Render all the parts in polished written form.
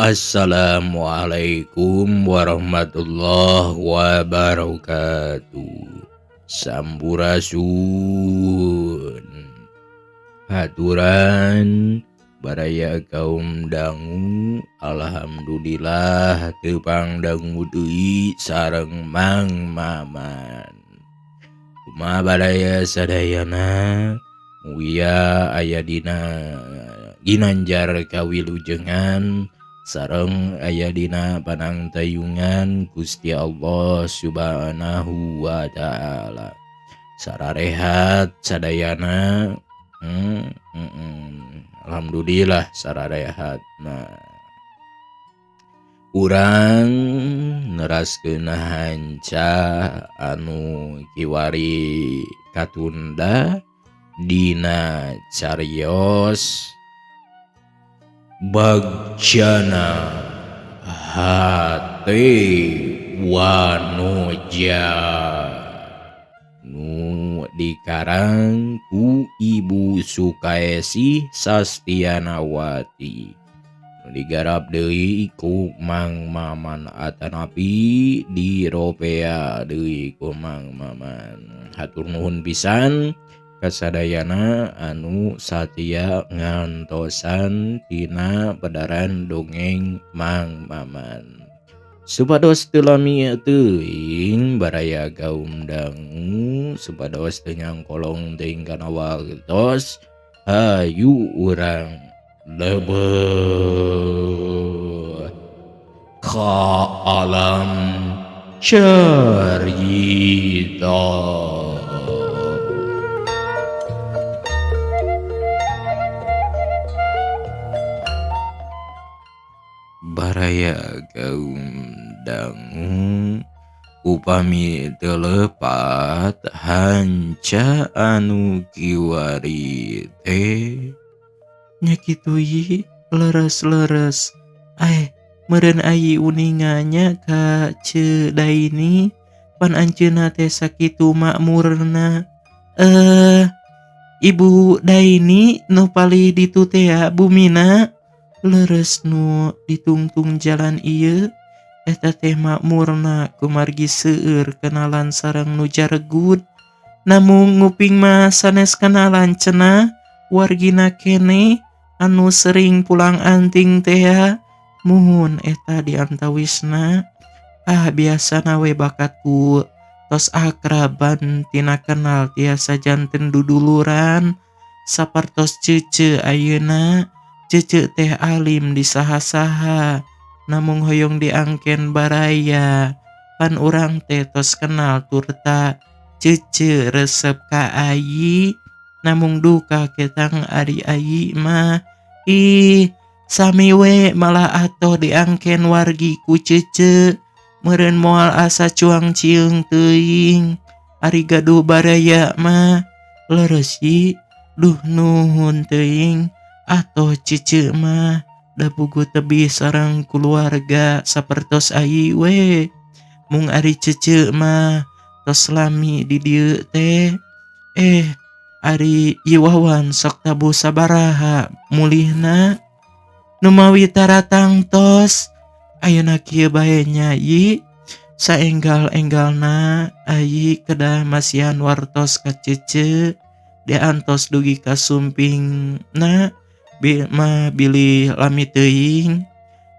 Assalamualaikum warahmatullahi wabarakatuh. Sampurasun. Haturan baraya kaum dangu, alhamdulillah tepang dangu deui sareng Mang Maman. Kumaha baraya sadayana mugia aya dina ginanjar kawilujengan sareng aya dina panangtayungan Gusti Allah Subhanahu wa taala. Sararehat sadayana alhamdulillah sararehat. Urang neraskeun hanca anu kiwari katunda dina cariyos Bagjana Hate Wanoja nu dikarang ku Ibu Sukaesih Sastianawati, nu digarap deui ku Mang Maman atanapi diropea deui ku Mang Maman. Hatur nuhun pisan kasadayana anu satia ngantosan tina pedaran dongeng Mang Maman. Supados teu lami teuing baraya kaum dangu, supados teu nyangkolong teuing kana waktos, hayu urang lebeuh ka alam carita. Baraya kaum dangu, upami teu leupat hanca anu kiwari teh nya kitu ieu leres-leres. Meureun ai uningannya ka Cedaini pan anjeunna teh sakitu makmurna. Ibu Daini nu palih ditu teh bumina leres nu ditungtung jalan ieu eta teh makmurna kumargi seueur kenalan sareng nu jaregut. Namung nguping mah sanes kenalan cenah wargina keneh anu sering pulang anting teh muhun eta diantawisna biasana we bakatku tos akraban tina kenal tiasa janten duduluran sapertos cece ayeuna. Cece teh alim di saha-saha, namung hoyong diangken baraya. Pan urang teh tos kenal turta cece resep ka ayi, namung duka ketang ari ayi mah. Sami we malah atoh diangken wargi ku cece, meureun moal asa cuang cieung teuing. Ari gaduh baraya mah leres ieu, duh nuhun teuing. Atoh cece mah da puguh tebih sareng keluarga sapertos ayi we. Mung ari cece mah tos lami di dieu teh. Ari ieu wawan sok tabuh sabaraha mulihna. Nu mawi taratang tos ayeuna kieu bae nyai saenggal-enggalna ayi kedah masihan wartos ka cece diantos dugi ka sumpingna. Bilih lami teuing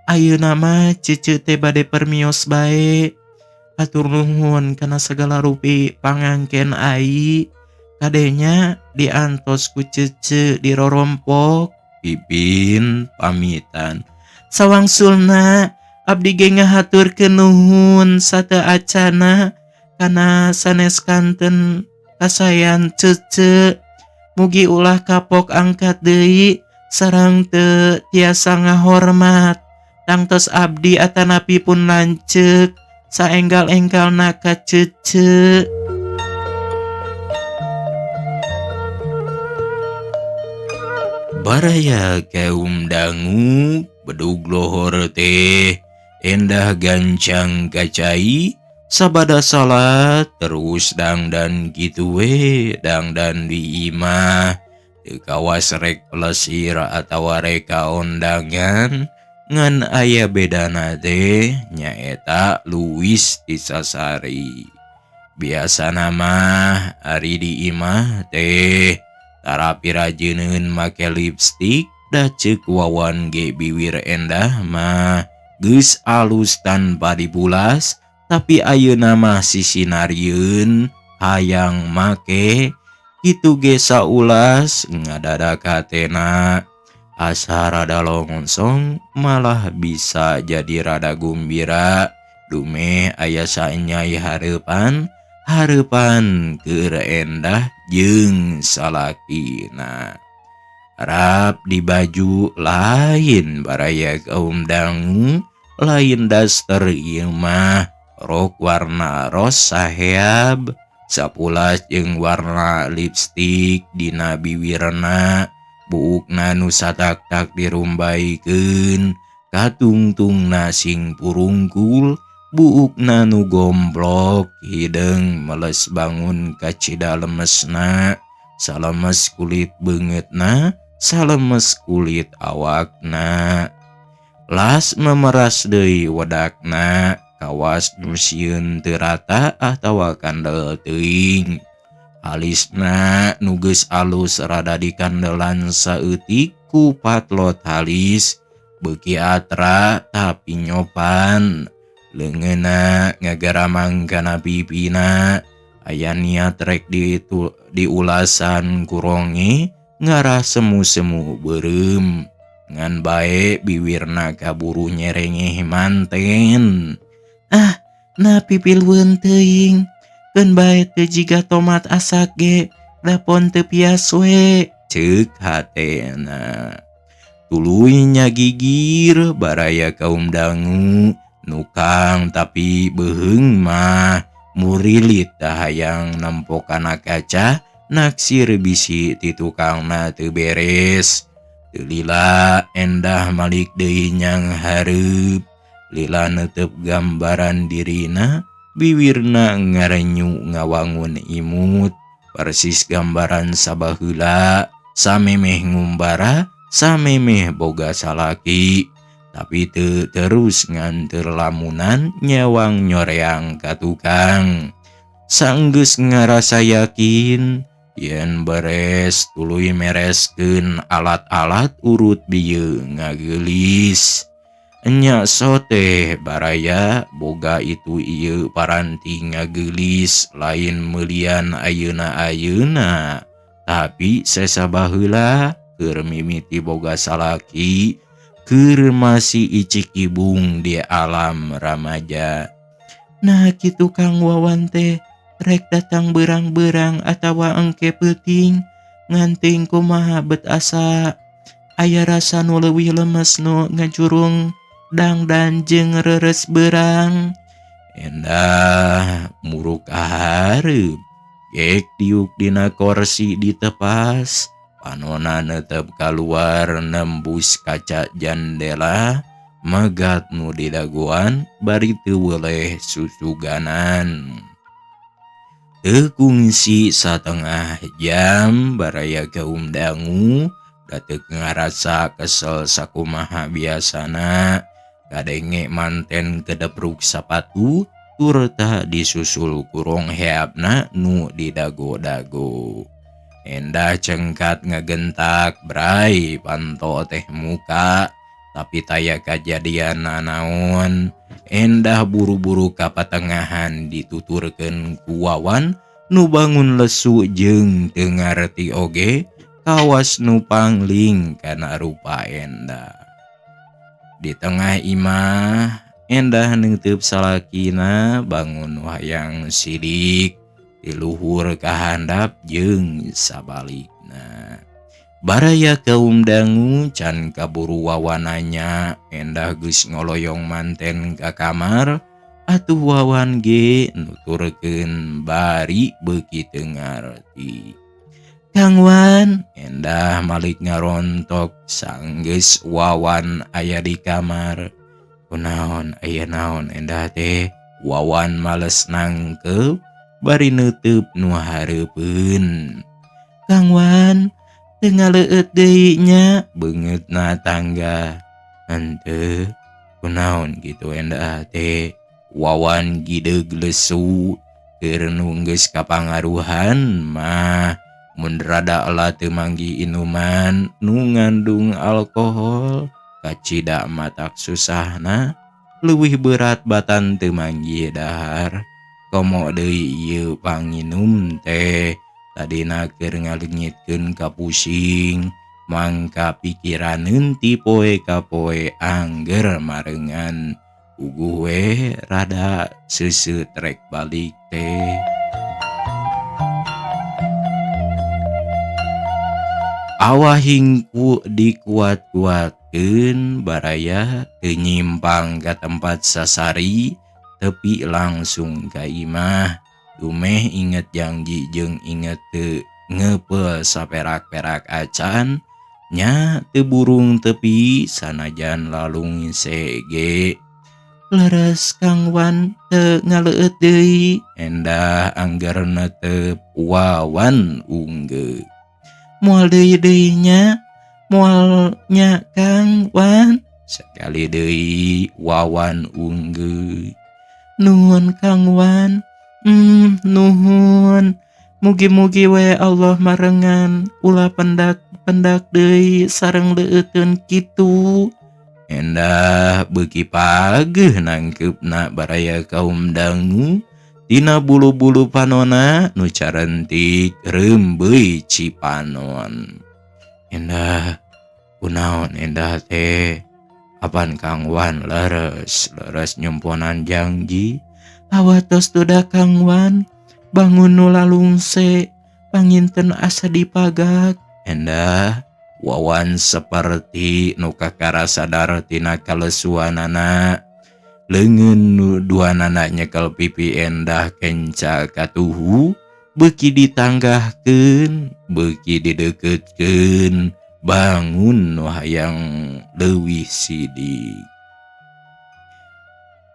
ayeuna mah cece teh bade permios bae. Hatur nuhun kana sagala rupi pangangken ayi, kadenya diantos ku cece dirorompok. Pipin pamitan sawangsulna abdi ge ngahaturkeun nuhun sateu acana kana sanes kanten kasayan cece. Mugi ulah kapok angkat deui sareng teu tiasa ngahormat. Tangtos abdi atanapi pun lanceuk saenggal-enggalna ka cece. Baraya kaum dangu, bedug lohor teh endah gancang kacai sabada salat terus dangdan gitu we, dangdan di imah teu kawas rek plesir atawa reka ondangan ngan aya bedana teh nyaeta Luis Tisasari. Biasa nama ari di imah teh tarapi rajeuneun make lipstik da ceuk Wawan ge biwir endah mah geus alus tanpa dibulas, tapi ayeuna mah sisinarieun hayang make kitu ge saulas ngadadak hatena asa rada longonsong malah bisa jadi rada gumbira dume aya saenyai hareupan keur endah jeung salakina. Rap di baju lain baraya kaum dangu, lain daster ieu mah rok warna ros saheab sapulas jeung warna lipstik dina biwirna buukna nu satak-tak dirumbaikeun katungtungna sing purungkul buukna nu gomblok hideung meles bangun ka cida lemesna salemes kulit beungeutna salemes kulit awakna las memeras deui wedakna kawas nu sieun teu rata atawa kandel teuing alisna nu geus alus rada dikandelan saeutik ku patlot halis beuki atra tapi nyopan leungeunna ngagaramang kana pipina aya niat rek diulasan kuronge ngarah semu-semu beureum ngan bae biwirna kaburu nyerengeh manten. Ah, na pipilweun teuing. Keun bae teu jiga tomat asak ge, dapon teu pias we, ceuk hatena. Tuluy nyagigir baraya kaum dangu nukang tapi beheung mah murilit hayang nempokana kaca naksir bisi ti tukangna teu beres. Teu lila endah malik deui nyang hareup lila neuteup gambaran dirina biwirna ngarenyu ngawangun imut persis gambaran sabaheula samemeh ngumbara samemeh boga salaki tapi teu terus ngan terlamunan nyawang nyoreang ka tukang sanggeus ngarasa yakin yen beres tuluy mereskeun alat-alat urut bieu ngageulis nya sote baraya boga itu ieu paranti ngageulis lain meulian ayeuna tapi sasabaheula keur mimiti boga salaki keur masih icik ibung di alam ramaja. Nah kitu Kang Wawan teh rek datang berang-berang atawa engke peuting nganting kumaha bet asa aya rasa nu leuwih lemes nu ngajurung dangdan jeung reres berang. Endah muruk hareup gek diuk dina korsi ditepas panona neuteup kaluar nembus kaca jandela megat nu di daguan bari teu weleh susuganan. Teu kungsi satengah jam baraya kaum dangu dateuk ngarasa kesel sakumaha biasana kadenge manten kedepruk sapatu tur tah disusul kurong heapna nu di dago-dago. Endah cengkat ngegentak bray panto teh muka tapi taya kajadian naon. Endah buru-buru ka patengahan dituturkeun ku Wawan nu bangun lesu jeung teu ngarti oge kawas nu pangling kana rupa endah. Di tengah imah endah neuteup salakina bangun hayang sidik di luhur kahandap jeung sabalikna. Baraya kaum dangu can kaburu Wawananya endah geus ngoloyong manten ka kamar atuh Wawan ge nuturkeun bari beuki teu ngarti. Kang Wan, endah malik ngarontok sanggeus Wawan aya di kamar. Kunaon aya naon endah teh? Wawan males nangkep bari neuteub nu hareupeun. Kang Wan, teu ngaleueut deui nya beungeutna tangga. Henteu kunaon gitu endah teh wawan gideg lesu keur nu geus kapangaruhan mah mun rada lah teu manggi inuman nu ngandung alkohol kacida matak susahna leuwih berat batan teu manggi dahar komo deui ieu panginum teh tadina keur ngaleungitkeun ka pusing mangka pikiraneun ti poe ka poe angger marengan uguh we rada seuseut rek balik teh. Awahingku dikuat-kuatkeun baraya teu nyimpang ka tempat sasari tepi langsung ka imah dumeh inget janji jeung inget teu ngeupel saperak-perak acan nya teu burung tepi sanajan lalung sege. Leres Kang Wan teu ngaleueut deui. Endah angger netep wawan unggeu. Moal deui nya, moal nya Kang Wan. Sekali deui wawan unggeu. Nuhun Kang Wan. Nuhun. Mugi-mugi we Allah marengan ulah pendak deui sareng leueuteun kitu. Endah beuki pageuh nangkeupna baraya kaum dangu tina bulu-bulu panona nu carentik rembeuy cipanon. Endah kunaon endah teh apan Kang Wan leres nyemponan janji. Awatos tuda Kang Wan bangun nu lalungse panginten asa dipagak. Endah wawan seperti nu kakara sadar tina kalesuanana leungeun nu duanana nyekel pipi endah kenca katuhu beuki ditanggahkeun beuki dideukeutkeun bangun nu hayang leuwih sidik.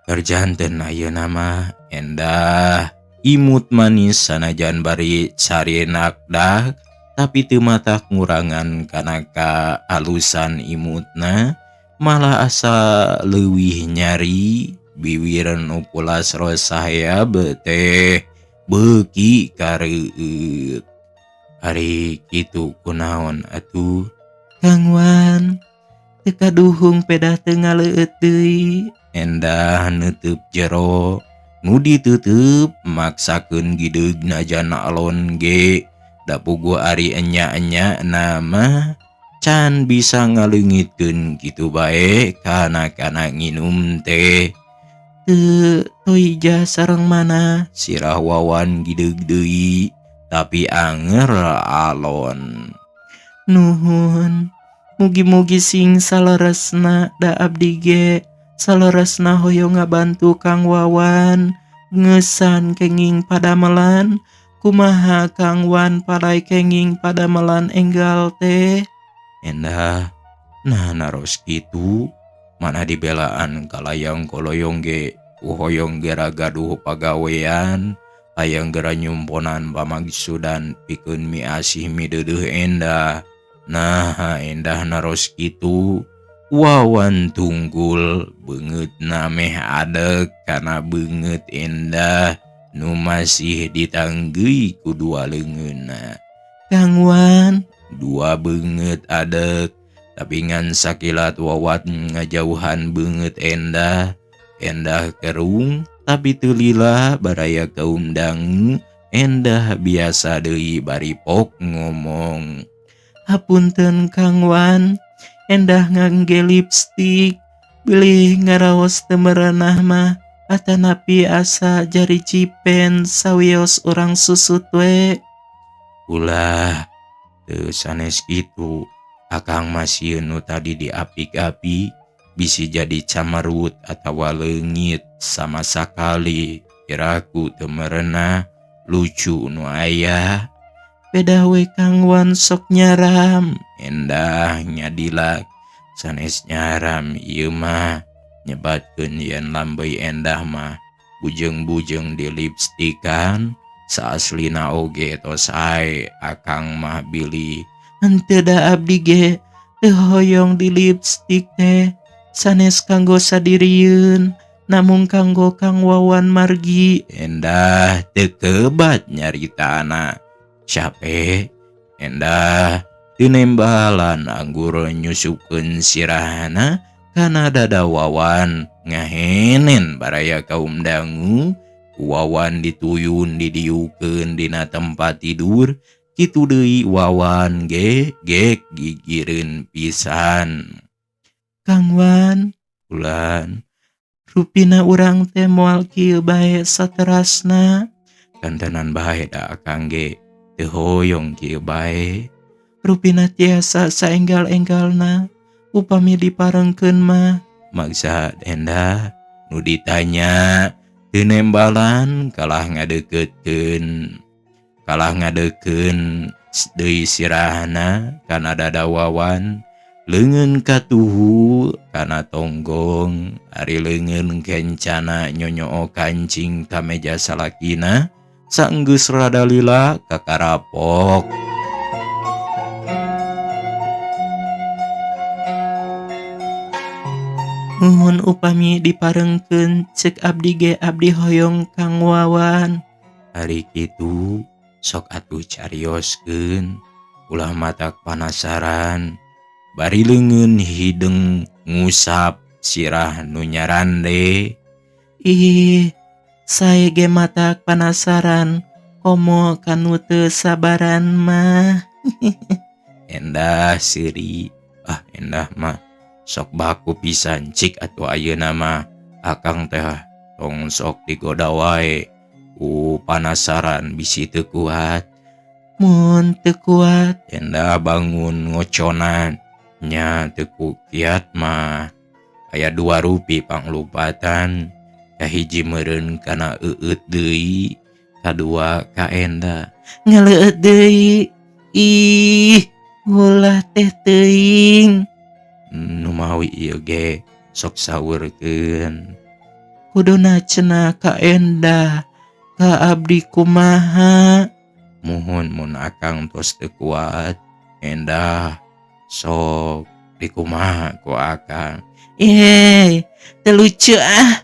Kerjanten ayeuna mah endah imut manis sanajan bari sarienak dah tapi teu matak ngurangan kana kaalusan imutna malah asa leuwih nyari bibir nu pulas rosaya beteh beuki kareueut. Ari kitu kunaon atuh Kang Wan teu kaduhung pedah teu ngaleueut deui. Endah neutup jero nu diteutup maksakeun gideg najan alon ge da puguh ari enya-enya nama can bisa ngaleungitkeun kitu bae kana nginum teh. Teu toija sareng mana? Sirah wawan gideg deui tapi anger alon. Nuhun. Mugi-mugi sing saleresna da abdi ge saleresna hoyong ngabantu Kang Wawan ngeusan kenging padamelan. Kumaha Kang Wan palai kenging padamelan enggal teh? Endah nah naros kitu mana dibelaan kalayang koloyong ge uhoyong gera gaduh pagawean hayang gera nyumponan pamagsudan pikeun mi asih mi deudeuh endah. Nah endah naros kitu wawan tunggul beungeut nameh adeg kana beungeut endah nu masih ditanggeui ku dua leungeunna. Kang Wan, Dua beungeut adeg tapi ngan sakilat wawat ngajauhan beungeut endah kerung tapi teu lila baraya kaum dangu endah biasa deui bari pok ngomong. hapunten Kang Wan, endah ngangge lipstik, bilih ngaraos teu merenah mah atanapi asa jari cipen sawios urang susut we. Ulah teu sanes kitu akang masieun nu tadi diapik-api bisi jadi camarut atawa leungit sama sakali kiraku teu merenah lucu nu aya. Beda we Kang Wan sok nyaram. Endah nyadilak sanes nyaram ieu mah nyebatkeun yen lambei endah mah bujeng-bujeng di lipstikan saaslina oge tos ae akang mah bilih. Henteu da abdi ge teu hoyong di lipstik teh sanes kanggo sadirieun namung kanggo Kang Wawan margi. Endah teu kebat nyaritana. Sape endah tinembalan anggur nyusukeun sirahna kana dada Wawan ngahenen baraya kaum dangu. Wawan dituyun didiukeun dina tempat tidur. Kitu deui Wawan gek gigireun pisan. Kang Wan, Ulan rupina urang teh moal kieu bae saterasna. kantenan bae da akang ge teu hoyong kieu bae. Rupina tiasa saenggal-enggalna upami diparengkeun mah. Maksud endah nu ditanya teu nembalan kalah ngadeukeutkeun deui sirahna kana dada Wawan. Leungeun katuhu kana tonggong ari leungeun kencana nyonyoo kancing ka meja salakina saenggeus rada lila kakarapok. Mun upami diparengkeun ceuk abdi ge abdi hoyong Kang Wawan. Hari kitu sok atuh carioskeun ulah matak panasaran. Bari leungeun hideng ngusap sirah nu nyarande. Ih, sae ge matak panasaran komo kanu teu sabaran mah. Endah seuri. Endah mah sok baku pisan cik atuh ayeuna mah akang teh tong sok digoda wae ku panasaran bisi teu kuat. Mun teu kuat, Endah bangun ngoconan nya teu kiat mah aya 2 rupi panglupatan. Kahiji meureun kana eueut deui, kadua ka Endah. ngaleueut deui. Ih, ulah teh teuing. Nu mawi ieu ge sok saurkeun. Kuduna cenah ka Endah, ka abdi kumaha? Muhun mun akang tos teu kuat, Endah sok dikumaha ku akang. Teu lucu ah.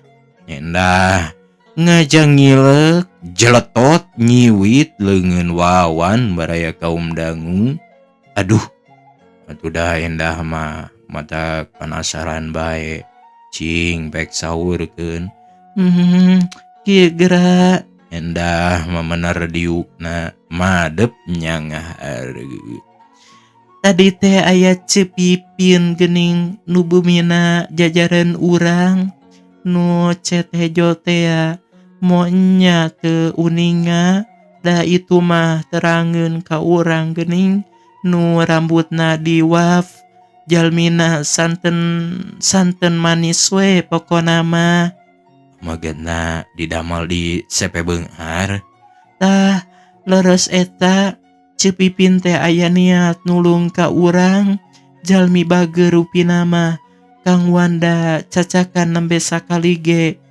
Endah ngajang ngilek jeletot nyiwit leungeun Wawan baraya kaum dangu. Aduh, atuh dah Endah mah mata penasaran bae. Cing pek saurkeun. Kieu geura. Endah memener diukna madep nyangahar. Tadi teh aya Cepipin geuning nu bumina jajaran urang nu cetejo teh moal nya teu uninga da itu mah terangeun ka urang geuning nu rambutna diwaf jalmina santen manis we pokona mah. Magena didamel di CP Beunghar. Tah leres eta Cepipin teh aya niat nulung ka urang jalmi bageur rupina mah Kang Wanda cacakan nembe sakali ge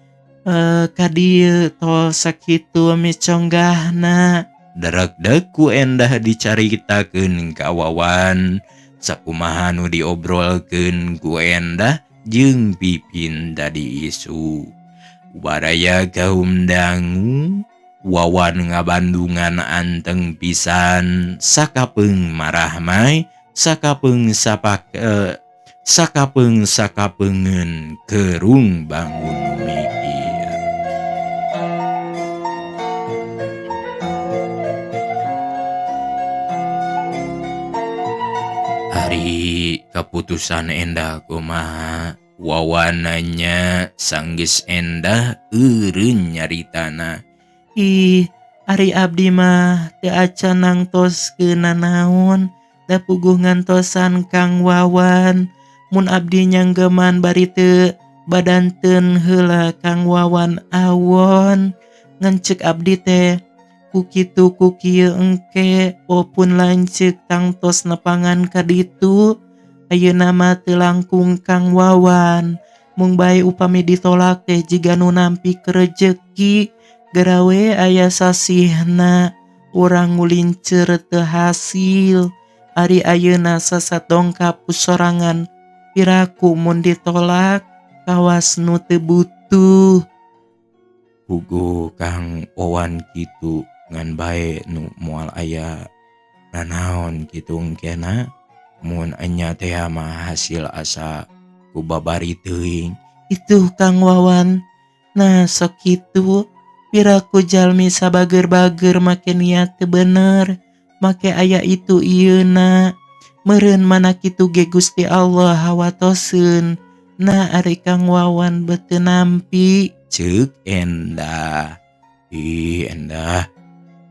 ka dieu tol sakitu miconggahna. Derek-dek ku Endah dicaritakeun ka Wawan sakumaha nu diobrolkeun ku Endah jeung Pipin tadi isu. Baraya kaum dangu Wawan ngabandungan anteng pisan sakapeung marah mai sakapeungeun kerung bangun mikir. Hari keputusan Endah kumaha Wawan nanya sanggeus Endah eureun nyaritana. Ih, ari abdi mah teu acan nangtoskeun nanaon da puguh ngantosan Kang Wawan. Mun abdi nyanggeman bari teu badanteun heula Kang Wawan awon. Ngan ceuk abdi teh ku kitu ku kieu engke popun lanceuk tangtos nepangan ka ditu. Ayeuna mah teu langkung Kang Wawan. Mung bae upami ditolak teh jiga nu nampi rezeki. Garawe aya sasihna urang ngulincer teu hasil. Ari ayeuna sasat dongkap sorangan piraku mun ditolak kawas nu teu butuh. Puguh Kang Wawan kitu ngan bae nu moal aya nanaon kitu engkena mun enya teh mah hasil asa ku babari teuing. Itu Kang Wawan. Nah sok kitu piraku jalmi sabager-bager make niat teu bener, make aya itu ieuna. Meureun mana kitu ge Gusti Allah hawatoseun. Nah ari Kang Wawan beuteun nampi. Ceuk endah. Ih endah.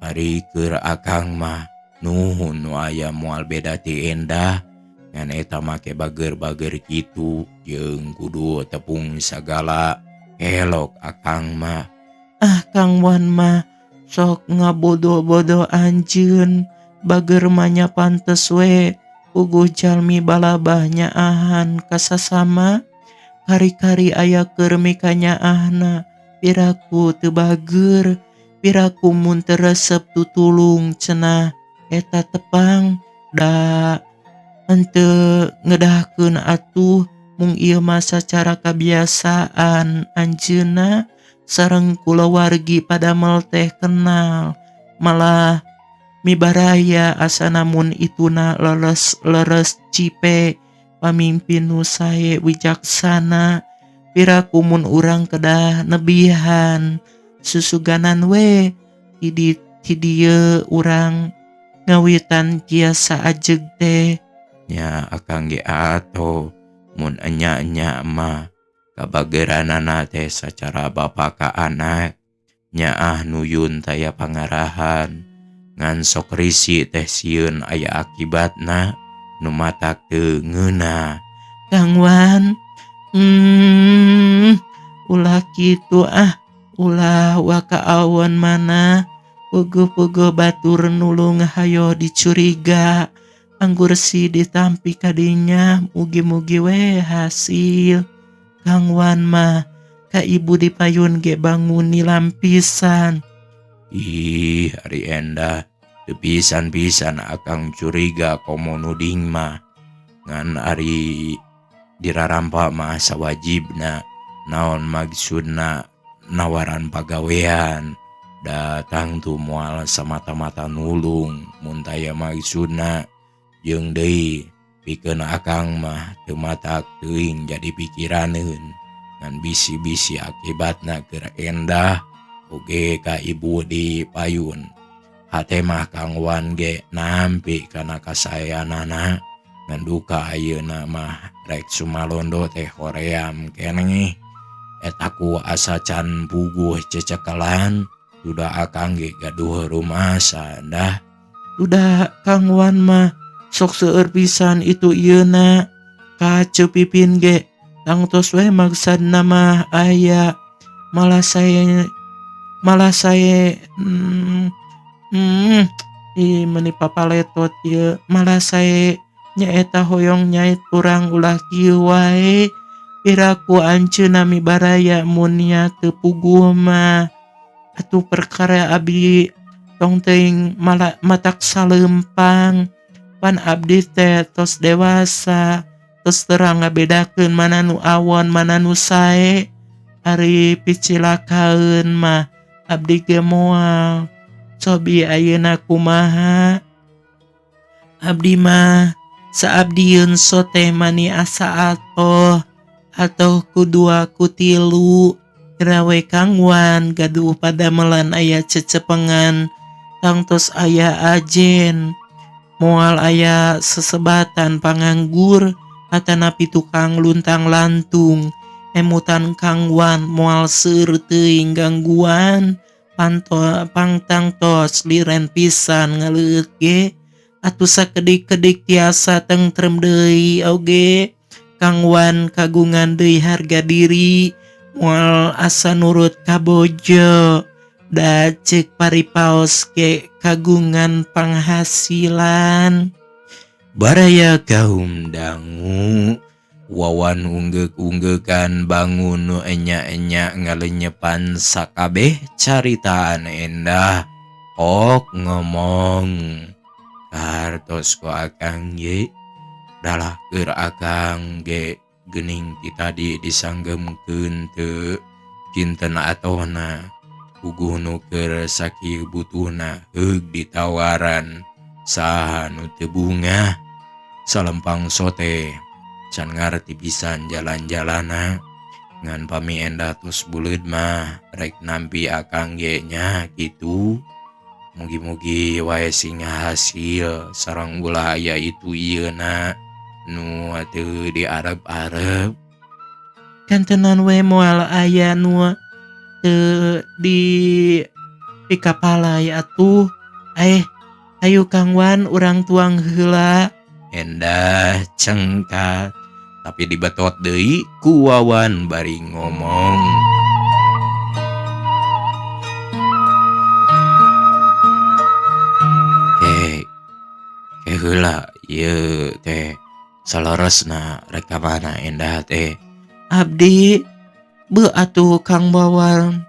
Ari keur akang mah nuhun nu aya moal beda ti endah. Ngan eta make bager-bager kitu jeung kudu tepung sagala elok akang mah. Ah Kang Wan mah sok ngabodo-bodo anjeun. Bager mah nya pantes we puguh jalmi balabah nyaahan kasasama. Kari-kari aya keur mika nyaahna piraku teu bager, piraku mun teu resep tutulung cenah eta tepang da henteu ngedahkeun atuh mung ieu mah sacara kabiasaan anjeunna sareng kulawargi padamel teh kenal, malah mibaraya asa namun ituna leres cipe pamimpin nu sae wijaksana. Piraku mun urang kedah nebihan susuganan we ti dieu urang ngawitan kiasa ajeg teh. Nya akang ge ato mun enya-enya mah kabageranana teh sacara bapa ka anak nyaah nuyun taya pangarahan ngan sok risi teh sieun aya akibatna nu matak teu ngeuna. Kang Wan, ulah kitu ulah waka awan mana puguh-puguh batur nulung hayo dicuriga. Anggur si ditampi kadinya mugi-mugi we hasil. Kang Wan mah ka ibu dipayun ge bangun nilampisan. Ih ari endah teu pisan-pisan akang curiga komo nuding mah. Ngan ari dirarampa mah sawajibna naon maksudna nawaran pagawean. Datang tu moal samata-mata nulung mun taya maksudna jeung deui pikeun akang mah teu matak teuing jadi pikiraneun ngan bisi-bisi akibatna keur endah oge ka ibu dipayun. Hate mah Kang Wan ge nampi kana kasayanana ngan duka ayeuna mah rek sumalondo teh hoream keneh. Eta ku asa can puguh cecekelan duda akang ge gaduh rumasa dah. Duda Kang Wan mah sok seueur pisan itu ieuna ka Cepipin ge tangtos we maksudna mah aya malah saya meni papaletot ieu malah saya nyaeta hoyong nyait urang ulah kieu wae. Piraku anceunna mibaraya mun nya teu puguh mah atuh perkara abdi tong teuing matak saleumpang. Pan abdi teh tos dewasa, tos terang ngabedakeun mana nu awon mana nu sae. Ari picilakaeun mah abdi ge moal. Cobi ayeuna kumaha? Abdi mah saabdieun sote mani asa atoh kudua kutilu. Rawe Kang Wan gaduh padamelan aya cecepengan tangtos aya ajen. Moal aya sesebatan panganggur atanapi tukang luntang lantung. Emutan Kang Wan moal seueur teuing gangguan pangtangtos liren pisan ngaleueut ge atuh sakedik-kedik tiasa tentrem deui oge. Kang Wan kagungan deui harga diri moal asa nurut ka bojo. Da ceuk paripaos ge kagungan penghasilan. Baraya kaum dangu Wawan unggek-unggekan bangun nu enya-enya ngalenyepan sakabeh caritaan endah. Ok ngomong hartos ko akang ye dalah keur akang ge geuning ti tadi disanggemkeun teu kinten atona puguh nu keur sakieu butuhna heug ditawaran saha nu teu bungah salempang sote can ngarti pisan jalan-jalana ngan pami endah tos buleud mah rek nampi akang ge nya kitu. Mugi-mugi wae sing hasil sareng ulah aya itu ieuna nu teu diarep-arep. Kantenan we moal aya nu teu di kapalai atuh. Ayo Kang Wan urang tuang heula. Endah cengkat tapi dibetot deui ku Wawan bari ngomong. Ke heula ieu teh saleresna rek ka mana endah teh. Abdi beu atuh Kang Wawan.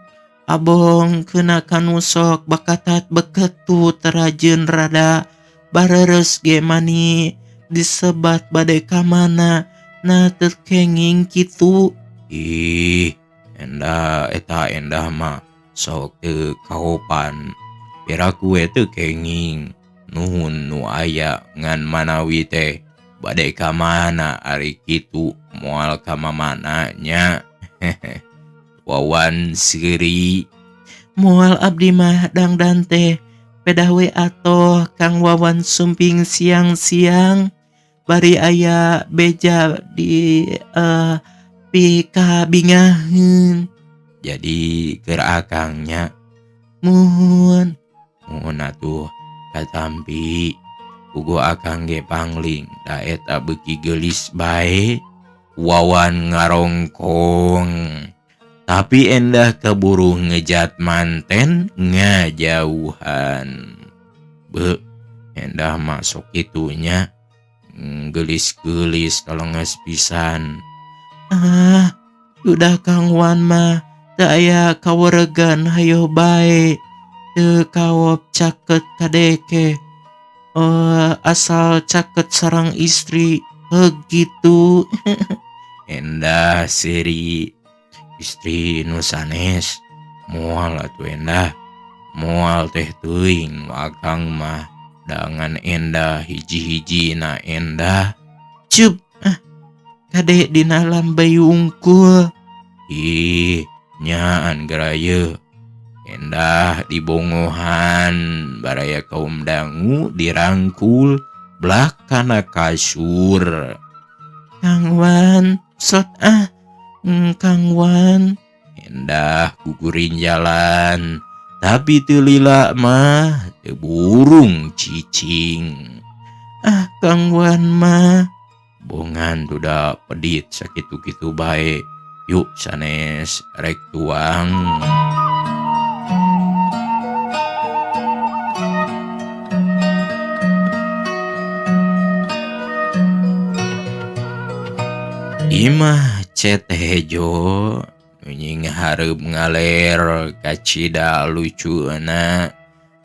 Abong keuna kanu sok bakatat beketu terajeun rada bareres ge mani disebat bade ka mana na teu kenging kitu. Ih, endah eta endah mah sok teu kaopan. Piraku teu kenging. Nuhun nu aya ngan manawi teh bade ka mana ari kitu moal ka mamana nya. Wawan seuri. Moal abdi mah dangdan teh pedawe atoh Kang Wawan sumping siang-siang bari aya beja di pikabingaheun. Jadi keur akangnya Muhun. atuh katampi puguh akang ge pangling da eta beuki geulis bae. Wawan ngarongkong tapi endah keburu ngejat manten ngajauhan. Endah masuk itunya gelis-gelis tolonges pisan. Udah Kang Wan mah teu aya kaweregan hayo bae. Teu kawop caket kadeke. Asal caket sareng istri gitu. Endah seuri istri nu sanes moal atuh endah moal teh teuing akang mah dengan endah hiji-hijina endah. Cup kade dina lambai ungkul. Ih nyaan geraya endah dibongohan baraya kaum dangu dirangkul belah kana kasur. Kang Wan sot Kang Wan. Endah gugurin jalan tapi teu lila mah teu burung cicing. Kang Wan mah bongan duda pedit sakitu-kitu bae. Yuk sanes rek tuang. Imah cet hejo nying hareup ngaler kacida lucueuna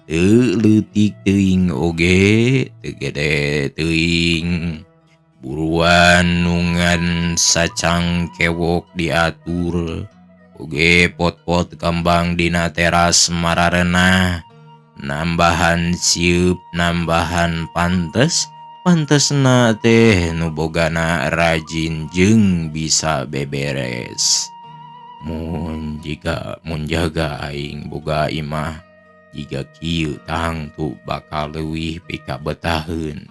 teu leutik teuing oge teu gede teuing. Buruan nungan sacang kewok diatur oge pot-pot kembang dina teras mararena. Nambahan sieup nambahan pantesna teh nu bogana rajin jeung bisa beberes. Mun jaga aing boga imah jiga kieu tang tu bakal leuwih pika betaheun.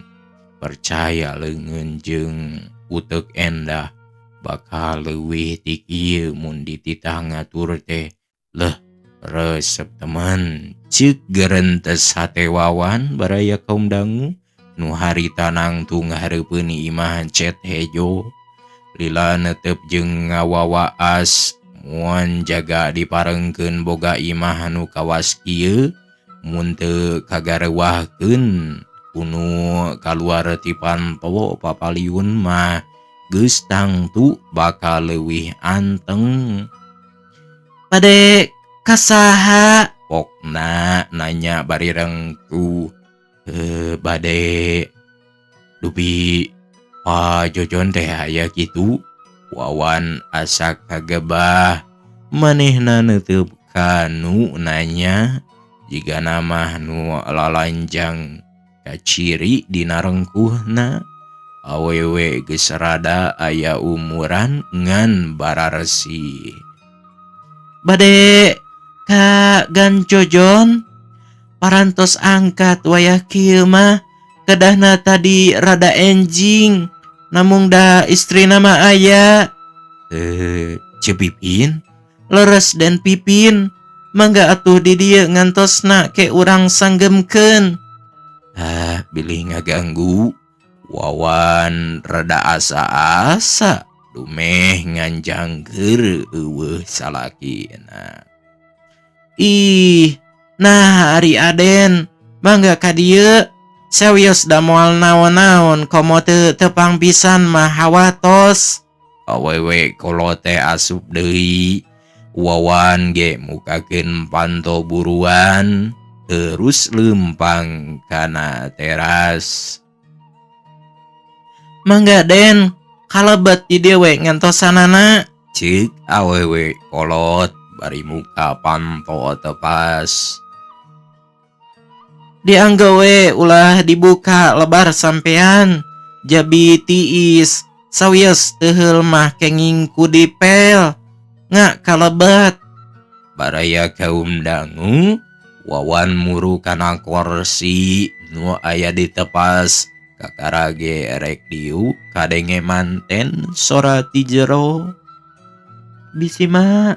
Percaya leungeun jeung uteuk endah bakal leuwih ti kieu mun dititah ngatur teh leuh resep temen. Ceuk gerentes hate Wawan baraya kaum dangu nu harita nangtung hareupeun imah cet hejo. Lila netep jeung ngawawaas mun jaga diparengkeun boga imah nu kawas kieu mun teu kagarewahkeun kunu kaluar ti panto papaliun mah geus tangtu bakal leuwih anteng. Bade kasaha? Pokna nanya bari rengku. Bade dupi Jojon teh aya kitu. Wawan asa kagebah. Manehna neuteub ka nu nanya jiga nama nu lalanjang kaciri dina rengkuhna. Awewe geus rada aya umuran ngan bararesi. Bade ka Gan Jojon parantos angkat wayah kieu mah kedahna tadi rada enjing namung da istrina mah aya. Cepipin Leres dan Pipin mangga atuh di dieu ngantosna ke urang sanggemkeun. bilih ngaganggu. Wawan rada asa-asa dumeh nganjangkeur eueuh salakina. Ih, nah Ari Aden mangga ka dieu. Sawios da moal naon-naon komo teu tepang pisan mah hawatos. Awewe kolote asup deui. Wawan ge mukakeun panto buruan terus lempang kana teras. Mangga Den, kalebet di dieu we ngantosanana. Ceuk awewe kolot bari muka panto tepas. Dianggo we ulah dibuka lebar sampean. Jabi tiis sawios teu heul mah kenging ku dipel. Ngak kalebet. Baraya kaum dangu. Wawan muru kana kursi nu aya di tepas. Kakarage erek diu kadenge manten sora ti jero. Bisima,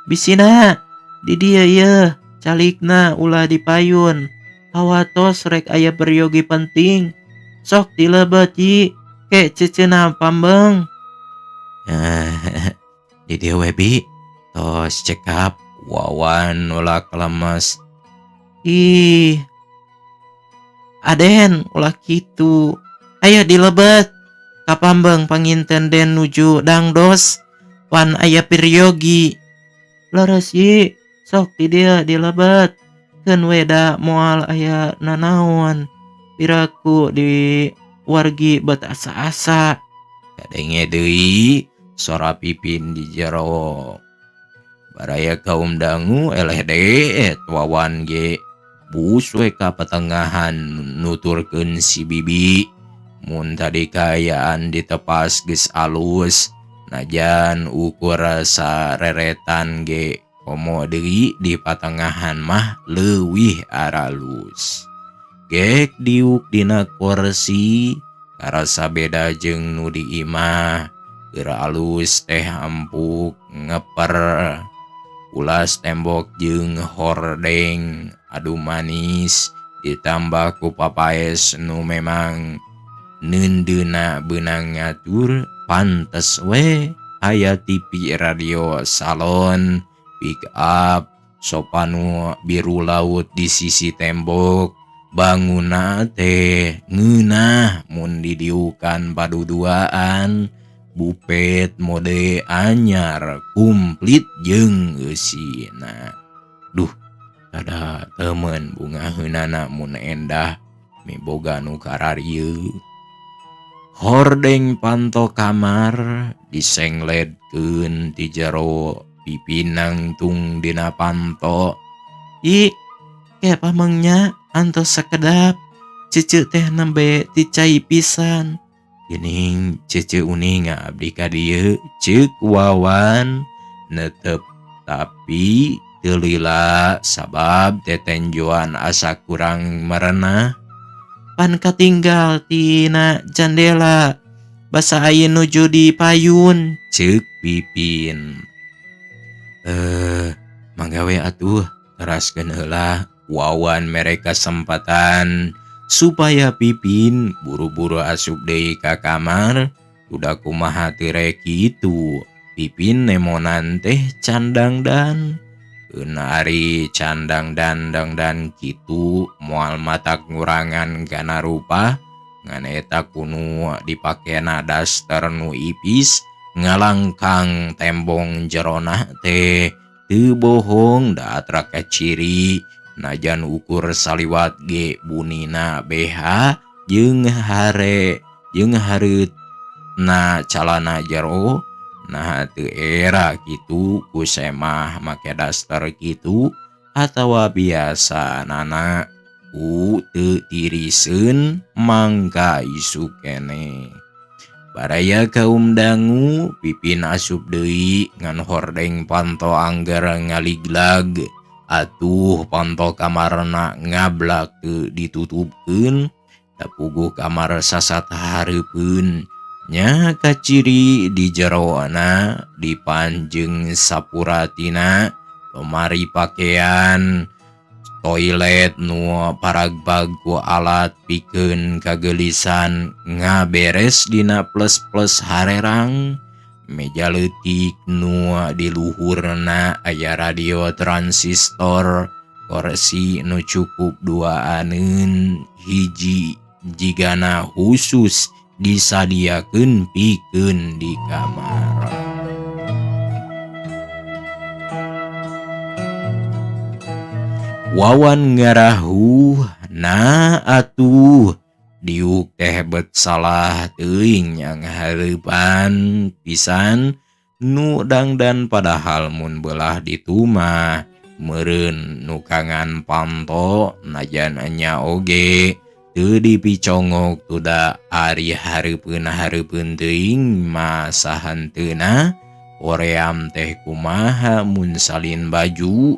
bisina di dieu ye calikna ulah dipayun. Hawatos rek aya peryogi penting. Sok dilebet Ci, ke ceceuna pambeng. Di dieu we Bi, tos cekap. Wawan nolak lemes. Ih, Aden ulah kitu. Aya dilebet. Kapambeng panginten Den nuju dangdos. Wan aya peryogi. Leres Yi, sok di dieu dilebet. Keun we da moal aya nanaon. Piraku di wargi bet asa-asa. Kadenge deui sora Pipin di jero. Baraya kaum dangu eleh deet Wawan ge bus we ka petengahan nuturkeun si Bibi. Mun tadi kaayaan ditepas geus alus, najan ukur sareretan ge komo deui di patengahan mah leuwih aralus. Gek diuk dina kursi karasa beda jeung nu di imah. Keur alus teh empuk ngeper. Ulas tembok jeung hordeng adu manis ditambah ku papaes nu memang neundeuna beunang ngatur. Pantes we aya TV radio salon pick up sofa nu biru laut di sisi tembok. Banguna teh ngeunah mun didiukan paduduaan. Bupet mode anyar kumplit jeung eusina. Duh, ada temen bunga heunana mun endah miboga nu kararieu. Hordeng panto kamar disengledkeun ti jero. Pipin nangtung dina panto. Ih, ke pamengnya antos sakedap. Cece teh nembe ti cai pisan. Geuning cece uning ngabdi ka dieu ceuk Wawan. Netep tapi teu lila sabab tetenjoan asa kurang merenah. Pan katinggal tina jandela. Basa aya nuju di payun. Ceuk Pipin. Mangga we atuh teraskeun heula. Wawan mere kesempatan supaya Pipin buru-buru asup deui ka kamar. Udah kumaha teu rek kitu. Pipin nemonan teh candangdan. Eun ari candangdan kitu moal matak ngurangan kana rupa. Ngan eta kunu dipakena daster nu ipis ngalangkang tembong jerona teh. Teu bohong da atra kaciri. Najan ukur saliwat ge bunina BH jeung hare jeung hareutna calana jero. Nah teu era kitu ku semah make daster kitu atawa biasa nana ku teu tiriseun mangga isu keneh. Baraya kaum dangu pipin asup deui ngan hordeng panto angger ngaliglag. Atuh panto kamarna ngablak teu ditutupkeun. Tapuguh kamar sasat hareupeun. Nya kaciri di jeroana dipanjeng sapuratina lemari pakaian, toilet nu paragbag ku alat pikeun kagelisan ngaberes dina plus-plus harerang. Meja leutik nu di luhurna aya radio transistor, kursi nu cukup duaaneun, hiji jigana khusus disadiakeun pikeun di kamar. Wawan ngarahuh, nah atuh diuk teh bet salah teuing yang hareupan pisan nu dangdan padahal mun belah ditu mah meureun nu kangan panto najan nya oge teu dipicongok tuda ari hareupeun teuing masa hanteuna hoream teh kumaha mun salin baju.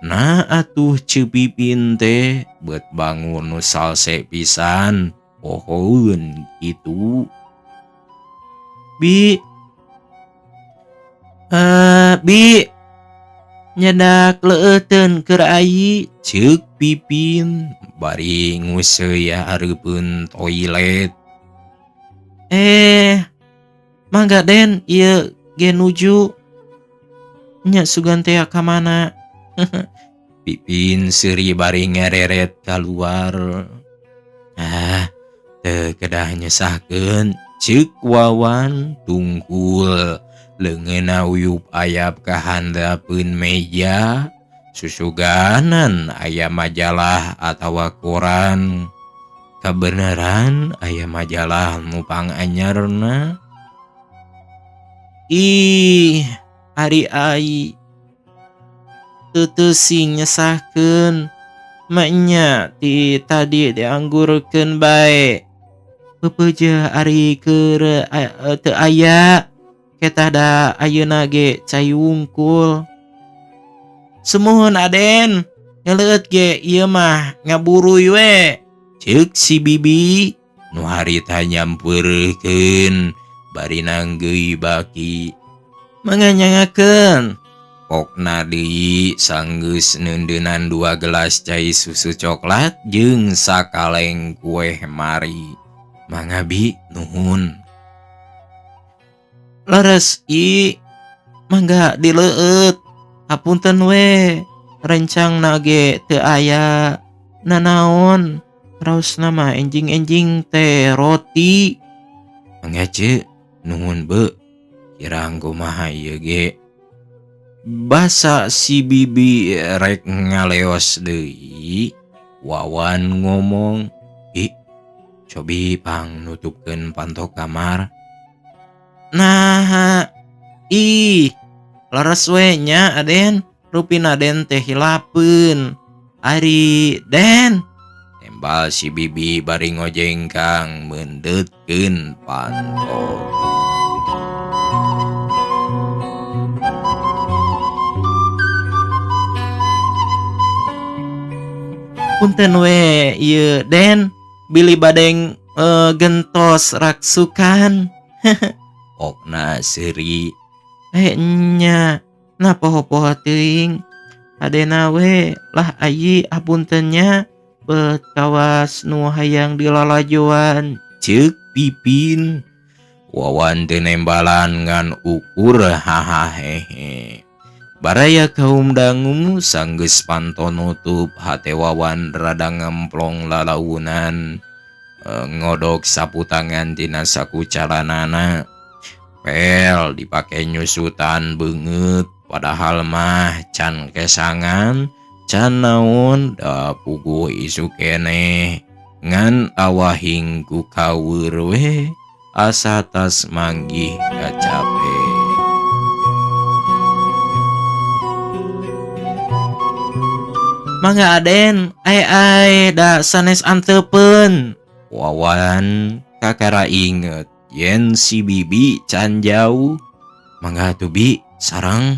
Nah atuh Cepipin teh bet bangun nu salse pisan pohoeun kitu. Bi nyedak leueteun keur ai, ceuk Pipin bari nguseuy hareupeun toilet. mangga Den ieu ge nuju nya sugan teh ka mana. Pipin seuri bari ngereret kaluar. Teu kedah nyesahkeun, ceuk Wawan tungkul leungeunna uyup ayap ka handapeun meja. Susuganan aya majalah atawa koran. Kabeneran aya majalah nu panganyarna. Ih, ari ai teu sing nyesahkeun. Maknya ti tadi dianggurkeun bae. Peupeujeuh ari keur teu aya. Ketah da ayeuna ge cai wungkul. Sumuhun Aden, ngeleut ge ieu mah ngaburuy we, ceuk si Bibi nu harita nyampeurkeun bari nanggeui baki. Manganyangakeun. Pokna deui sanggeus neundeunan 2 gelas cai susu coklat jeung sakaleng kue mari. Mangga Bi, nuhun. Leres I, mangga dileueut. Hapunten we, rencangna ge teu aya. Nanaon, raosna mah enjing-enjing teh roti. Mangga ceuk, nuhun Beu. Kirang kumaha ieu ge. Basa Si Bibi rek ngaleos deui. Wawan ngomong, "Bi, cobi pang nutupkeun panto kamar." Nah, leres we nya Aden, rupina Den teh hilapeun. Ari Den, tembal si Bibi bari ngojengkang meundeutkeun panto. punten we ieu Den, bili badeng gentos raksukan. Pokna seuri. Nya, nah poho-poho teuing. Adena we lah ayi hapunten nya bet kawas nu hayang dilalajoan, Ceuk Pipin. Wawan teu nembalan ngan ukur hahahehe. Baraya kaum dangu sanggeus panto nutup hate Wawan rada ngemplong lalaunan. Ngodok sapu tangan tina saku calanana. Pel dipake nyusutan beungeut padahal mah can kesangan, can naon da puguh isu keneh. ngan awahing ku kaweur we asa tas manggih kacape. Mangga Aden, ai da sanes anteupeun. Wawan kakara inget yen si bibi can jauh. Mangga atuh bi sareng.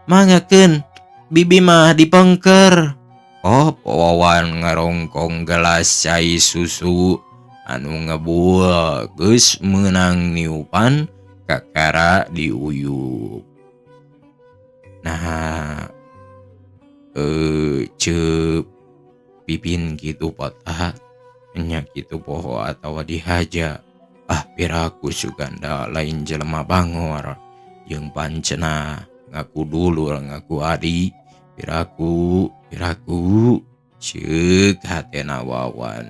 Manggakeun, bibi mah dipengker. Oh, Wawan ngarongkong gelas cai susu anu ngebual geus meunang niupan kakara diuyup. Nah, ceu pipin gitu potah nya kitu poho atawa dihaja. Piraku Suganda lain jelema bangor jeung pancena ngaku dulur ngaku adi. Piraku ceuk hatena Wawan.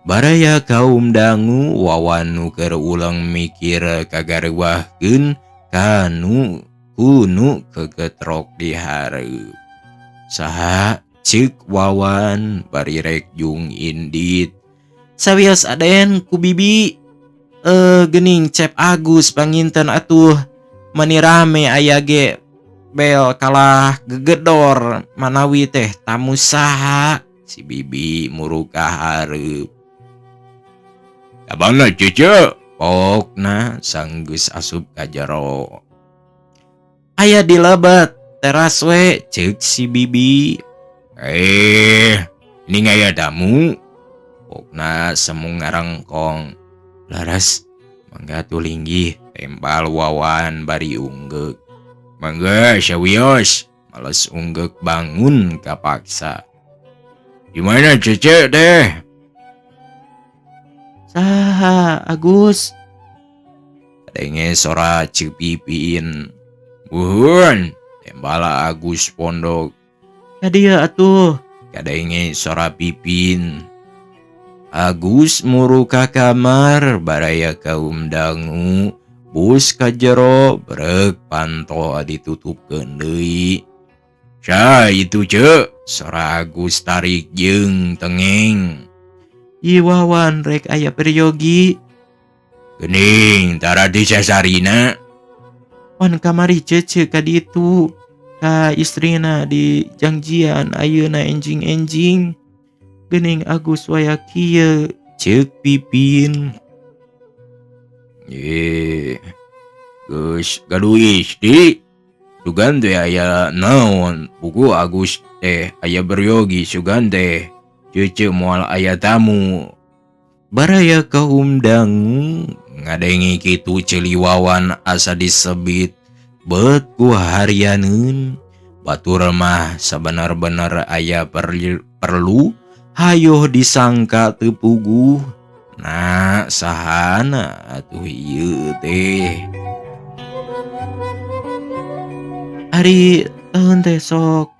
Baraya kaum dangu Wawan nu keur ulang mikir kagarewahkeun kanu kunu kegetrok di hareup. Saha ceuk Wawan bari rek jung indit. Sawios Aden ku bibi. Geuning cep Agus panginten atuh mani rame aya ge bel kalah gegedor manawi teh tamu saha. Si bibi muruka hareup. Abangna cece pokna sanggeus asup ka jero. Aya di lebat teras we ceuk si bibi. Ini ngaya damu. Pokna semung ngarengkong. Laras mangga atuh linggih tembal Wawan bari unggek. Mangga sawios males unggek bangun kapaksa. Gimana cece teh? Saha Agus? Kadenge sora Ceuk Pipin. Buhun tembala Agus pondok. Ya dia atuh. Kadenge sora Pipin. Agus muru ka kamar baraya kaum dangu bus ka jero brek panto ditutupkeun deui. Sa itu ceuk sora Agus tarik jeung tengeng. Ieu Wawan rek aya peryogi. Geuning tara di sasarina. Wan kamari cece ka ditu ka istrina di jangjian ayeuna enjing-enjing. Geuning Agus waya kieu Ceuk Pipin. Geus gaduis di. Sugan teh aya naon buku Agus teh aya beryogi sugan teh. Cece moal aya tamu. Baraya kaum dangu ngadengi kitu ceuli Wawan asa disebit beut ku harianeun. Batur mah sabenar-benar aya perlu hayo disangka teu puguh. Nah, sahana atuh ieu teh. Ari taun teh sok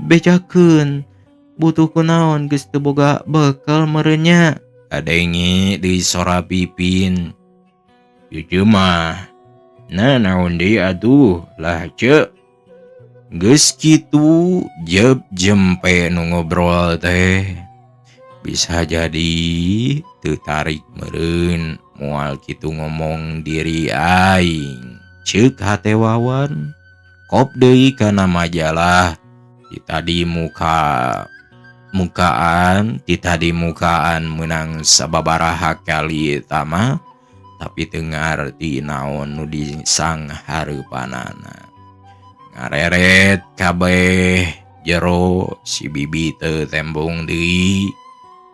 bejakeun butuh kunaon geus teu boga bekal merenya. Kadenge deui sora Pipin. Ieu mah naon deui atuh lah ceuk. Geus kitu jeb jempe nu ngobrol teh. Bisa jadi teu tarik meureun moal kitu ngomong diri aing. Ceuk hate Wawan. Kop deui kana majalah ti tadi mukaan menang sababaraha kali tama tapi teu ngarti naon nu disang hareupanana. Ngareret kabeh jero si bibi teu tembung deui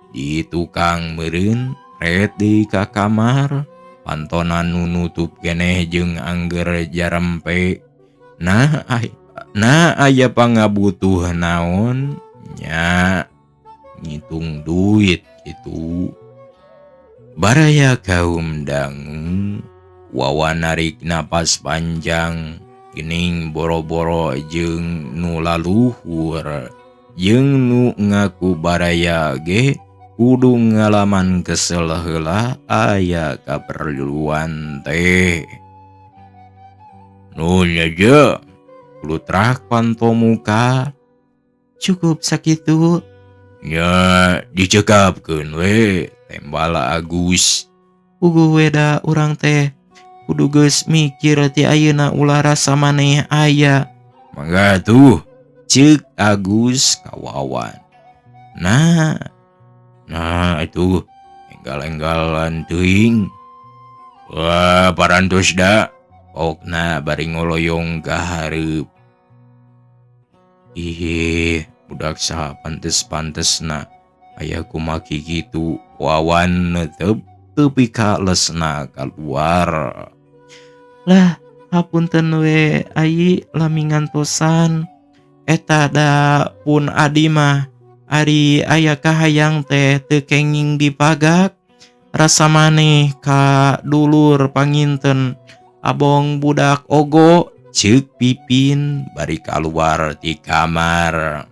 di tukang meureun ret deui ka kamar pantonan nu nutup keneh jeung angger jarempe. Nah aya pangabutuh naon nya ngitung duit gitu. Baraya kaum dangu Wawan narik napas panjang geuning boro-boro jeung nu laluhur jeung nu ngaku baraya ge kudu ngalaman kesel heula aya kaperluan teh. Nu nya kulutrak panto muka. Cukup sakitu. Ya dicekapkeun we tembala Agus. Puguh weda urang teh kudu geus mikir ti ayeuna ulah rasa maneh aya. Mangga tuh, ceuk Agus ka Wawan. Nah itu enggal-enggalan teuing. Wah, parantos da. Pokna bari ngoloyong ka hareup. Ih, budak saha pantes-pantesna aya kumaki kitu. Wawan netep teu kalesna kaluar. Lah, hapunten we ayi lami ngantosan. Eta da pun adi mah ari aya kahayang teh teu kenging dipagak. Rasa maneh ka dulur panginten abong budak ogo, Ceuk Pipin bari kaluar ti kamar.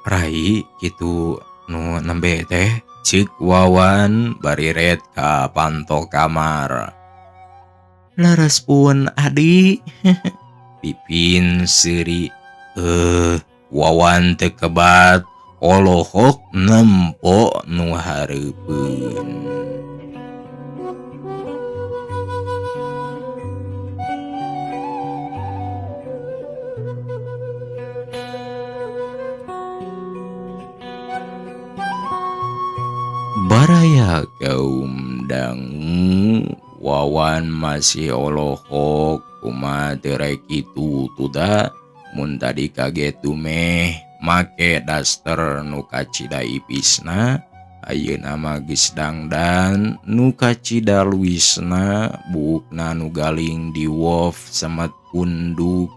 Rai kitu nu nembe teh, ceuk Wawan bari red ka panto kamar. Leres pun adi. Pipin seuri, Wawan teu kebat olohok nempo nu hareupeun. Baraya kaum dangu, Wawan masih olohok kumaha teu rek kitu tuda mun tadi kaget meh make daster nu kacida ipisna, ayeuna mah geus dangdan nu kacida luisna, buukna nu galing di wolf semet punduk,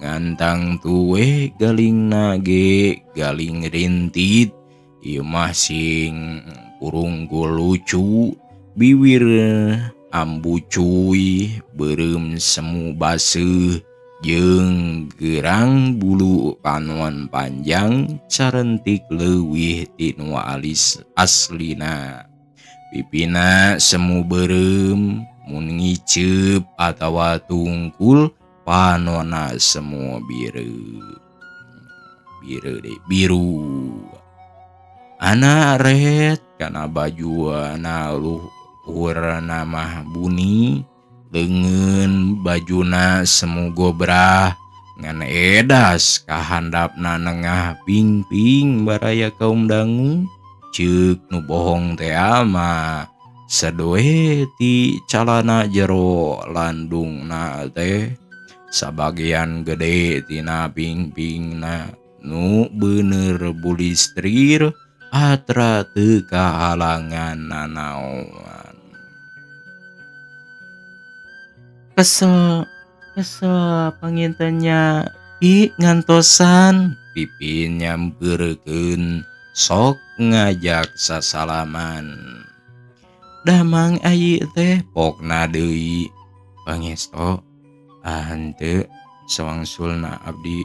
ngantang tuwe galingna ge galing rintit, ieu mah sing purunggul lucu, bibir ambu cuy, beureum semu baseuh, jeung gerang bulu panon panjang carentik leuwih ti nu alis aslina. Pipina semu beureum, mun ngiceup atawa tungkul panonna semu biru. Ana red kana bajuana luhurna mah buni, leungeun bajuna semu gobrah, ngan edas kahandapna nengah pingping baraya kaum dangu. Ceuk nu bohong teh mah sadoe ti calana jero landungna teh, sabagian gede tina pingpingna nu bener bulistrir atra teu kahalangan nanaon. Kesel pangintennya i ngantosan. Pipin nyampeurkeun sok ngajak sasalaman. Damang ayi teh Pokna deui, pangesto henteu sawangsulna abdi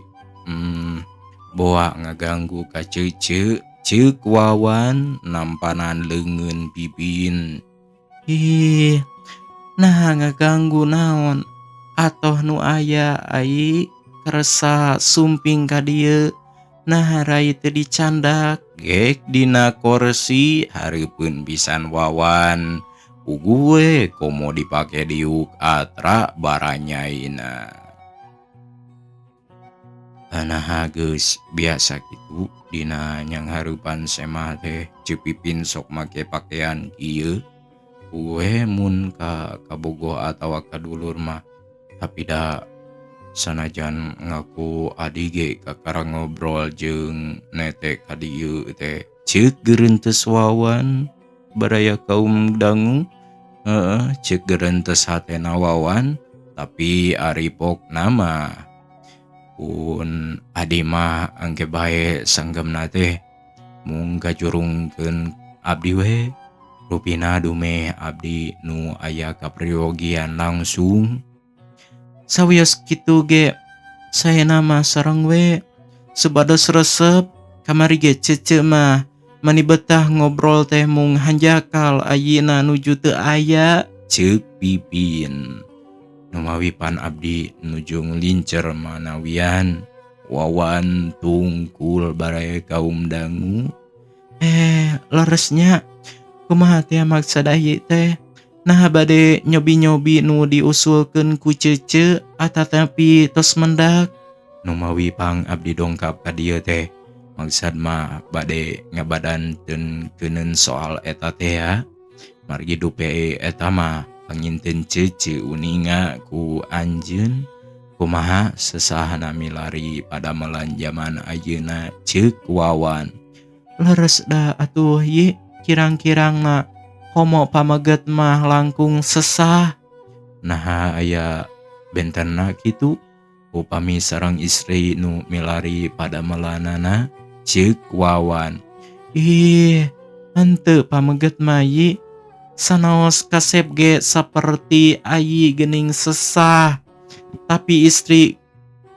boa ngaganggu ka ceuceuk, ceuk Wawan nampanan leungeun Pipin. ih nah ngaganggu naon atoh nu aya ayi keresa sumping ka dieu. Nah rai teu dicandak Gek dina kursi hareupeun pisan Wawan, puguh we komo dipake diuk atra baranyaina. Anaha geus biasa kitu dina nyanghareupan semah teh, ceuk Pipin sok make pakean kieu. Gue mun ka kabogoh atawa ka dulur mah tapi da sanajan ngaku adi ge kakara ngobrol jeung nete ka dieu teh, ceuk geureunteuss Wawan baraya kaum dangu. Ceuk geureunteuss hatena Wawan, tapi ari pokna mah pun adi mah angge bae sanggemna teh mung gajurungkeun abdi we. Rupina dume abdi nu aya kapriyogian langsung. sawios kitu ge saena mah sareng we sebados resep kamari ge cece mah mani betah ngobrol teh mung hanjakal ayina nuju teu aya. Ceuk Pipin. Nu mawipan abdi nuju nglincer manawian. wawan tungkul baraya kaum dangu. Leresnya kumaha teh maksud ieu teh? Nah bade nyobi-nyobi nu diusulkeun ku cece tapi tos mendak. Nu mawi pang abdi dongkap ka dieu teh maksud mah bade ngabadanteun keuneun soal eta teh ya. Margi dupe eta mah panginten cece uninga ku anjeun kumaha sesahana milari pada melan zaman ayeuna ceuk Wawan. Leres da atuh ye kirang-kirangna komo pameget mah langkung sesah. Nah aya bentenna kitu upami sareng istri nu milari pada melanana ceuk Wawan. Henteu pameget mah ye sanaos kasep ge saperti ayi geuning sesah. Tapi istri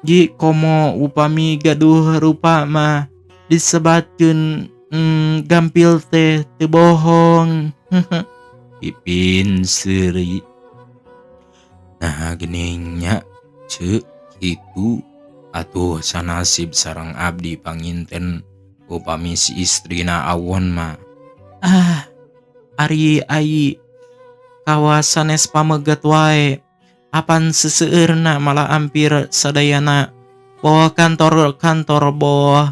ye komo upami gaduh rupa mah disebatkeun gampil teh teu bohong. Pipin seuri. Nah geningnya ceuk itu atuh sanasib sareng abdi panginten upami si istrina awon mah. Ari ayi kawasanes pameget wae. Apan seseueurna malah hampir sadayana boh kantor-kantor boh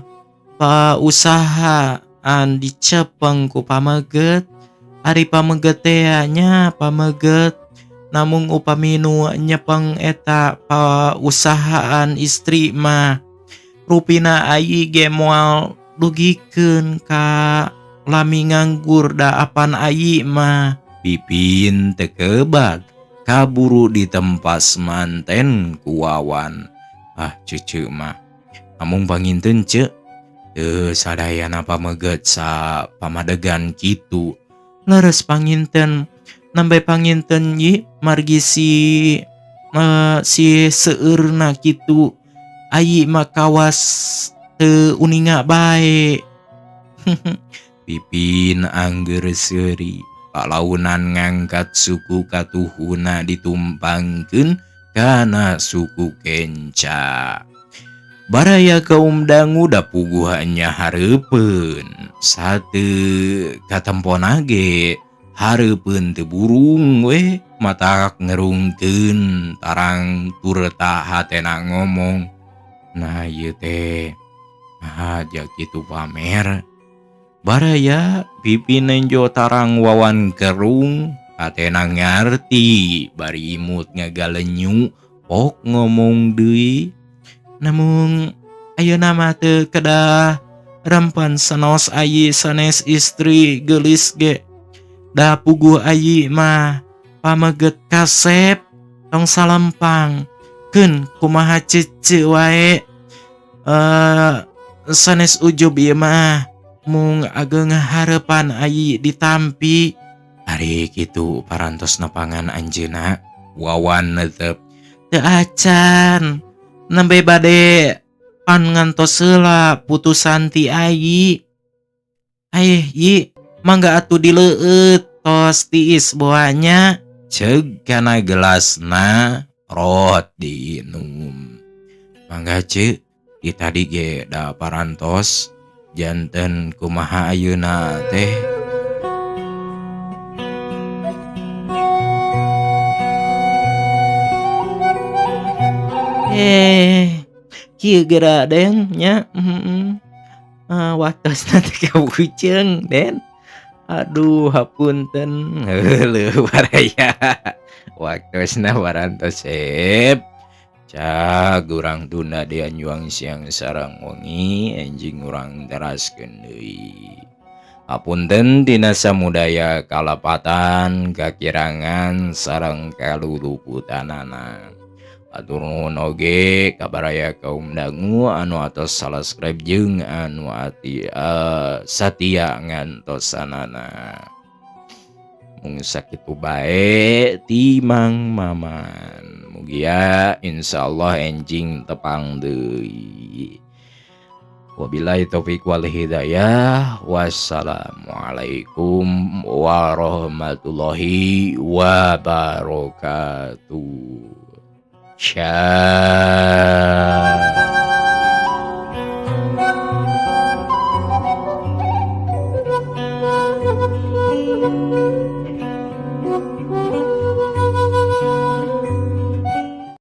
pausahaan dicepeng ku pameget. Ari pameget teh nya pameget namun upami nu nyepeng eta pausahaan istri mah rupina ayi ge moal dugikeun ka lami nganggur da apan ayi mah. Pipin teu keubag kaburu ditempas manten ku Wawan. Cucu mah amung panginten ceuk teu sadayana pameget sa pamadegan kitu. Leres panginten nambe panginten ye margi si seueurna kitu ayi mah kawas teu uninga bae. Pipin angger seuri palaunan ngangkat suku katuhuna ditumpangkeun kana suku Kenca. Baraya kaum dangu da puguhannya hareupeun sateu katempona ge hareupeun teu burung we matak ngerungkeun tarang tureta hatena ngomong. Nah ieu teh aja kitu pamer. Baraya Pipin nenjo tarang Wawan kerung hatena ngarti bari imut ngagalenyu pok ngomong deui. Namun ayeuna mah teu kedah rempan sanos ayi sanes istri geulis ge. Da puguh ayi mah pameget kasep tong salempang. Keun kumaha cece wae. Sanes ujub ieu mah mung ageng harepan ayi ditampi. Ari kitu parantos nepangan anjeunna. Wawan netep. Teu acan. Nembe bade pan ngantos heula putusan ti ayi. Yi mangga atuh dileueut tos tiis boanya. Ceuk kana gelasna rot diinum. Mangga ceuk di tadi ge da parantos janten kumaha ayeuna teh. Kieu geura Den nya. Waktosna teh kabujeng Den. Aduh hapunten. Heuleuh baraya. Waktosna parantos sep. Cak urang tunda dia nyuang siang sareng wengi enjing urang teraskeun deui. Hapunten tina samudaya kalapatan kakirangan sareng kaluluputanana. Atur nuhun oge kabaraya kaum dangu anu atos subscribe jeung anu satia ngantosanana. Mung sakitu bae timang maman. Mugia insyaallah enjing tepang deui. Wabillahi taufiq wal hidayah. Wassalamualaikum warahmatullahi wabarakatuh. Syah.